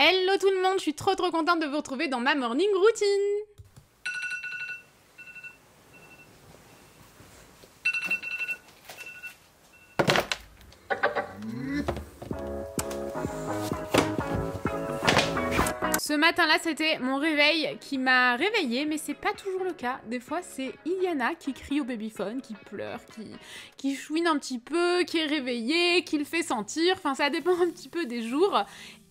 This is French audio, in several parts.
Hello tout le monde, je suis trop contente de vous retrouver dans ma morning routine. Ce matin-là, c'était mon réveil qui m'a réveillée, mais c'est pas toujours le cas. Des fois, c'est Iliana qui crie au babyphone, qui pleure, qui chouine un petit peu, qui est réveillée, qui le fait sentir. Enfin, ça dépend un petit peu des jours.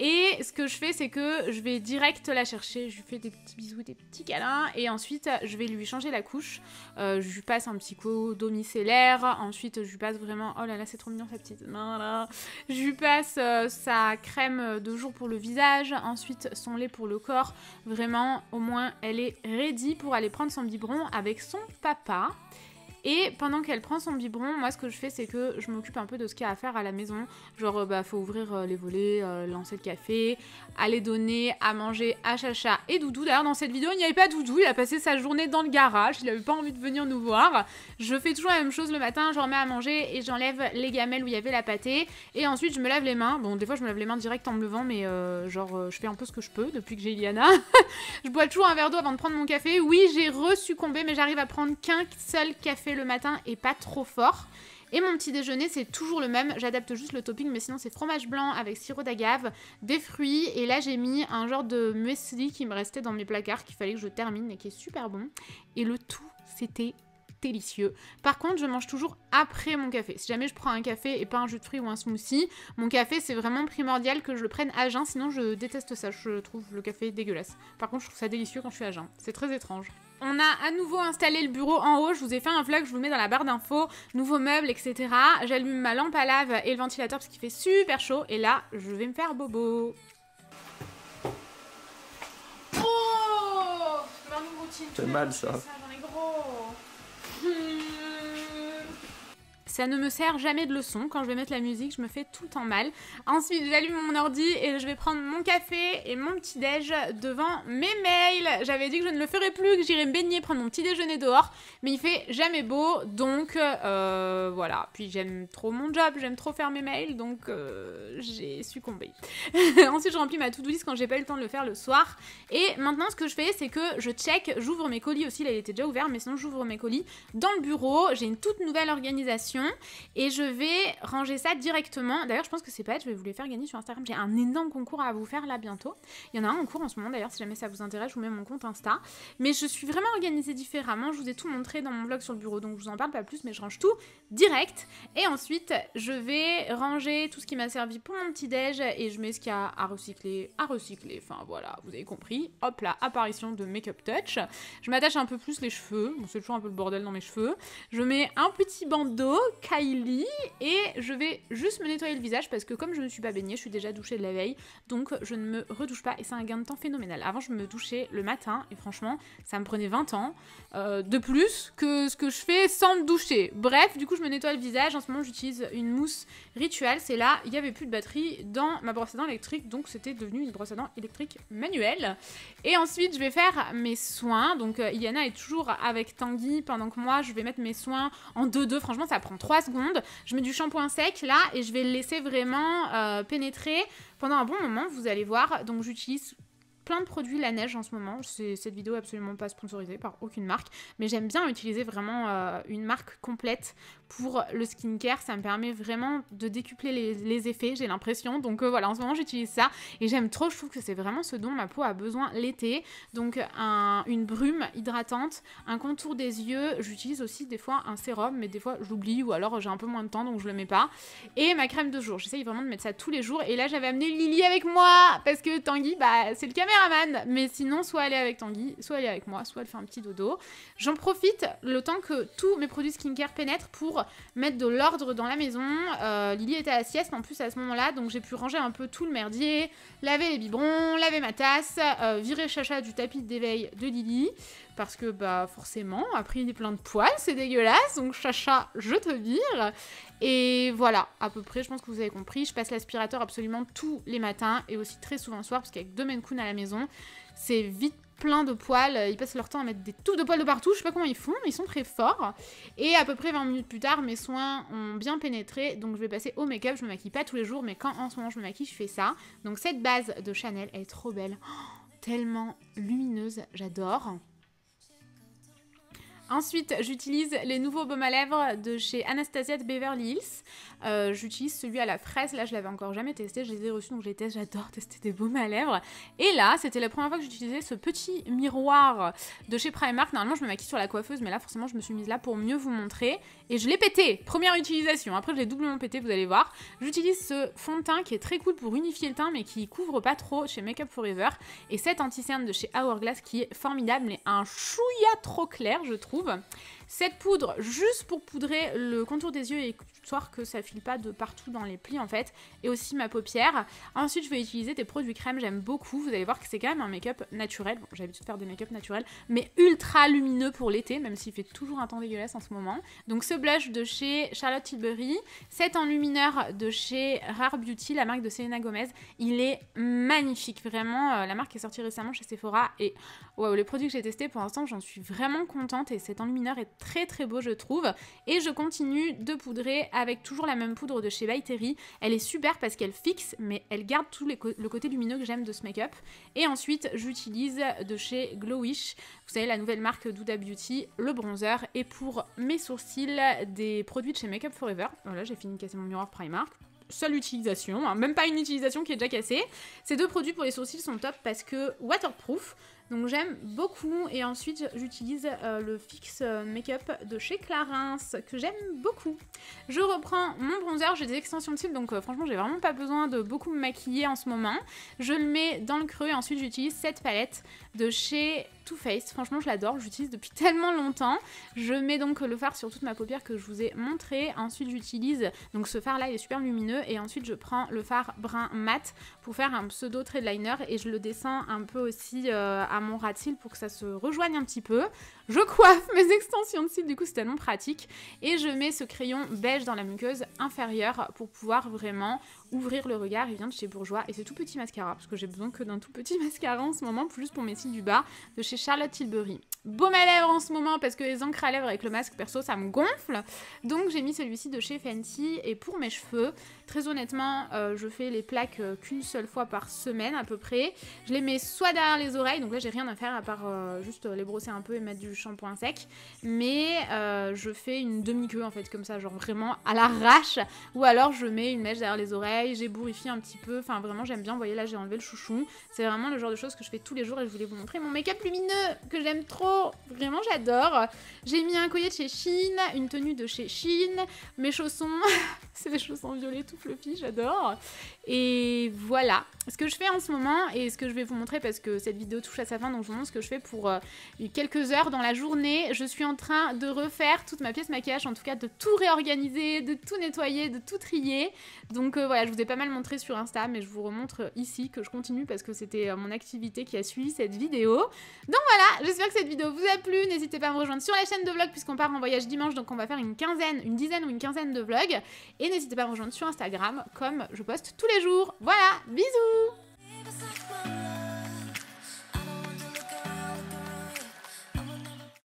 Et ce que je fais, c'est que je vais direct la chercher. Je lui fais des petits bisous, des petits câlins. Et ensuite, je vais lui changer la couche. Je lui passe un petit coup d'eau micellaire. Ensuite, je lui passe vraiment... Oh là là, c'est trop mignon, sa petite main là. Je lui passe sa crème de jour pour le visage. Ensuite, son lait pour le corps. Vraiment, au moins, elle est ready pour aller prendre son biberon avec son papa. Et pendant qu'elle prend son biberon, moi ce que je fais c'est que je m'occupe un peu de ce qu'il y a à faire à la maison. Genre faut ouvrir les volets, lancer le café, aller donner à manger à Chacha et Doudou. D'ailleurs dans cette vidéo il n'y avait pas Doudou, il a passé sa journée dans le garage, il n'avait pas envie de venir nous voir. Je fais toujours la même chose le matin, je remets à manger et j'enlève les gamelles où il y avait la pâtée. Et ensuite je me lave les mains, bon des fois je me lave les mains direct en me levant mais je fais un peu ce que je peux depuis que j'ai Iliana. Je bois toujours un verre d'eau avant de prendre mon café. Oui j'ai resuccombé mais j'arrive à prendre qu'un seul café le matin et pas trop fort. Et mon petit déjeuner c'est toujours le même, j'adapte juste le topping mais sinon c'est fromage blanc avec sirop d'agave, des fruits et là j'ai mis un genre de muesli qui me restait dans mes placards qu'il fallait que je termine et qui est super bon et le tout c'était délicieux. Par contre je mange toujours après mon café, si jamais je prends un café et pas un jus de fruits ou un smoothie, mon café c'est vraiment primordial que je le prenne à jeun sinon je déteste ça, je trouve le café dégueulasse. Par contre je trouve ça délicieux quand je suis à jeun, c'est très étrange. On a à nouveau installé le bureau en haut, je vous ai fait un vlog, je vous le mets dans la barre d'infos, nouveaux meubles, etc. J'allume ma lampe à lave et le ventilateur parce qu'il fait super chaud. Et là, je vais me faire bobo. Oh, morning routine. C'est mal ça. J'en ai gros. Ça ne me sert jamais de leçon. Quand je vais mettre la musique, je me fais tout le temps mal. Ensuite, j'allume mon ordi et je vais prendre mon café et mon petit déj devant mes mails. J'avais dit que je ne le ferais plus, que j'irais me baigner, prendre mon petit déjeuner dehors. Mais il fait jamais beau, donc voilà. Puis j'aime trop mon job, j'aime trop faire mes mails, donc j'ai succombé. Ensuite, je remplis ma to-do list quand j'ai pas eu le temps de le faire le soir. Et maintenant, ce que je fais, c'est que je check, j'ouvre mes colis aussi. Là, il était déjà ouvert, mais sinon, j'ouvre mes colis dans le bureau. J'ai une toute nouvelle organisation. Et je vais ranger ça directement. D'ailleurs, je pense que c'est pas, je vais vous les faire gagner sur Instagram. J'ai un énorme concours à vous faire là bientôt. Il y en a un en cours en ce moment d'ailleurs, si jamais ça vous intéresse, je vous mets mon compte Insta. Mais je suis vraiment organisée différemment. Je vous ai tout montré dans mon vlog sur le bureau, donc je vous en parle pas plus, mais je range tout direct. Et ensuite, je vais ranger tout ce qui m'a servi pour mon petit déj et je mets ce qu'il y a à recycler. Enfin voilà, vous avez compris. Hop là, apparition de Make-up Touch. Je m'attache un peu plus les cheveux. Bon, c'est toujours un peu le bordel dans mes cheveux. Je mets un petit bandeau Kylie et je vais juste me nettoyer le visage parce que comme je ne suis pas baignée, je suis déjà douchée de la veille, donc je ne me redouche pas et c'est un gain de temps phénoménal. Avant je me douchais le matin et franchement ça me prenait 20 ans de plus que ce que je fais sans me doucher. Bref, du coup je me nettoie le visage. En ce moment j'utilise une mousse Ritual, c'est là, il n'y avait plus de batterie dans ma brosse à dents électrique, donc c'était devenu une brosse à dents électrique manuelle. Et ensuite je vais faire mes soins, donc Iliana est toujours avec Tanguy pendant que moi je vais mettre mes soins en 2-2, franchement ça prend 3 secondes. Je mets du shampoing sec là et je vais le laisser vraiment pénétrer pendant un bon moment, vous allez voir. Donc j'utilise plein de produits la neige en ce moment. Cette vidéo est absolument pas sponsorisée par aucune marque, mais j'aime bien utiliser vraiment une marque complète pour le skincare. Ça me permet vraiment de décupler les effets, j'ai l'impression. Donc voilà, en ce moment j'utilise ça et j'aime trop. Je trouve que c'est vraiment ce dont ma peau a besoin l'été. Donc une brume hydratante, un contour des yeux. J'utilise aussi des fois un sérum, mais des fois j'oublie ou alors j'ai un peu moins de temps donc je le mets pas. Et ma crème de jour, j'essaye vraiment de mettre ça tous les jours. Et là j'avais amené Lily avec moi parce que Tanguy, bah c'est le caméraman. Mais sinon, soit elle est avec Tanguy, soit elle est avec moi, soit elle fait un petit dodo. J'en profite le temps que tous mes produits skincare pénètrent pour mettre de l'ordre dans la maison. Lily était à la sieste en plus à ce moment-là, donc j'ai pu ranger un peu tout le merdier, laver les biberons, laver ma tasse, virer Chacha du tapis d'éveil de Lily, parce que bah forcément, après il est plein de poils, c'est dégueulasse, donc Chacha, je te vire. Et voilà, à peu près, je pense que vous avez compris. Je passe l'aspirateur absolument tous les matins et aussi très souvent le soir, parce qu'avec 2 Maine Coon à la maison, c'est vite plein de poils. Ils passent leur temps à mettre des touffes de poils de partout. Je sais pas comment ils font, mais ils sont très forts. Et à peu près 20 minutes plus tard, mes soins ont bien pénétré. Donc je vais passer au make-up. Je me maquille pas tous les jours, mais quand en ce moment je me maquille, je fais ça. Donc cette base de Chanel, elle est trop belle. Oh, tellement lumineuse, j'adore. Ensuite, j'utilise les nouveaux baumes à lèvres de chez Anastasia de Beverly Hills. J'utilise celui à la fraise. Là, je l'avais encore jamais testé. Je les ai reçus, donc je les teste. J'adore tester des baumes à lèvres. Et là, c'était la première fois que j'utilisais ce petit miroir de chez Primark. Normalement, je me maquille sur la coiffeuse, mais là, forcément, je me suis mise là pour mieux vous montrer. Et je l'ai pété. Première utilisation. Après, je l'ai doublement pété, vous allez voir. J'utilise ce fond de teint qui est très cool pour unifier le teint, mais qui couvre pas trop chez Make Up Forever. Et cet anti-cerne de chez Hourglass qui est formidable, mais un chouïa trop clair, je trouve. Cette poudre juste pour poudrer le contour des yeux et histoire que ça file pas de partout dans les plis en fait, et aussi ma paupière. Ensuite je vais utiliser des produits crème, j'aime beaucoup, vous allez voir que c'est quand même un make-up naturel, bon j'ai l'habitude de faire des make-up naturels, mais ultra lumineux pour l'été, même s'il fait toujours un temps dégueulasse en ce moment. Donc ce blush de chez Charlotte Tilbury, cet enlumineur de chez Rare Beauty, la marque de Selena Gomez, il est magnifique, vraiment, la marque est sortie récemment chez Sephora et wow, les produits que j'ai testés pour l'instant j'en suis vraiment contente et cet enlumineur est très très beau je trouve. Et je continue de poudrer avec toujours la même poudre de chez By Terry. Elle est super parce qu'elle fixe mais elle garde tout le côté lumineux que j'aime de ce make-up. Et ensuite j'utilise de chez Glowish, vous savez la nouvelle marque d'Huda Beauty, le bronzer. Et pour mes sourcils, des produits de chez Make Up Forever. Voilà, j'ai fini de casser mon miroir Primark. Seule utilisation, hein, même pas une utilisation qui est déjà cassée. Ces deux produits pour les sourcils sont top parce que waterproof. Donc j'aime beaucoup. Et ensuite j'utilise le Fix Make-up de chez Clarins que j'aime beaucoup. Je reprends mon bronzer, j'ai des extensions de cils donc franchement j'ai vraiment pas besoin de beaucoup me maquiller en ce moment. Je le mets dans le creux et ensuite j'utilise cette palette de chez Too Faced. Franchement je l'adore, j'utilise depuis tellement longtemps. Je mets donc le fard sur toute ma paupière que je vous ai montré. Ensuite j'utilise, donc ce fard là il est super lumineux. Et ensuite je prends le fard brun mat pour faire un pseudo trait de liner. Et je le descends un peu aussi à mon ras de cils pour que ça se rejoigne un petit peu. Je coiffe mes extensions de cils, du coup c'est tellement pratique. Et je mets ce crayon beige dans la muqueuse inférieure pour pouvoir vraiment ouvrir le regard. Il vient de chez Bourjois et c'est tout petit mascara parce que j'ai besoin que d'un tout petit mascara en ce moment, plus pour mes cils du bas, de chez Charlotte Tilbury. Baume à lèvres en ce moment parce que les encres à lèvres avec le masque perso ça me gonfle, donc j'ai mis celui-ci de chez Fenty. Et pour mes cheveux, très honnêtement je fais les plaques qu'une seule fois par semaine à peu près. Je les mets soit derrière les oreilles, donc là j'ai rien à faire à part juste les brosser un peu et mettre du shampoing sec, mais je fais une demi-queue en fait comme ça, genre vraiment à l'arrache, ou alors je mets une mèche derrière les oreilles, j'ébourifie un petit peu, enfin vraiment j'aime bien. Vous voyez là j'ai enlevé le chouchou, c'est vraiment le genre de choses que je fais tous les jours et je voulais vous montrer mon make-up lumineux que j'aime trop, vraiment j'adore. J'ai mis un collier de chez Shein, une tenue de chez Shein, mes chaussons, c'est des chaussons violets tout fluffy, j'adore. Et voilà ce que je fais en ce moment et ce que je vais vous montrer parce que cette vidéo touche à sa fin, donc je vous montre ce que je fais pour quelques heures dans la journée. Je suis en train de refaire toute ma pièce maquillage, en tout cas de tout réorganiser, de tout nettoyer, de tout trier. Donc voilà, je vous ai pas mal montré sur Insta, mais je vous remontre ici que je continue parce que c'était mon activité qui a suivi cette vidéo. Donc voilà, j'espère que cette vidéo vous a plu. N'hésitez pas à me rejoindre sur la chaîne de vlog puisqu'on part en voyage dimanche, donc on va faire une dizaine ou une quinzaine de vlogs. Et n'hésitez pas à me rejoindre sur Instagram comme je poste tous les jours. Voilà, bisous!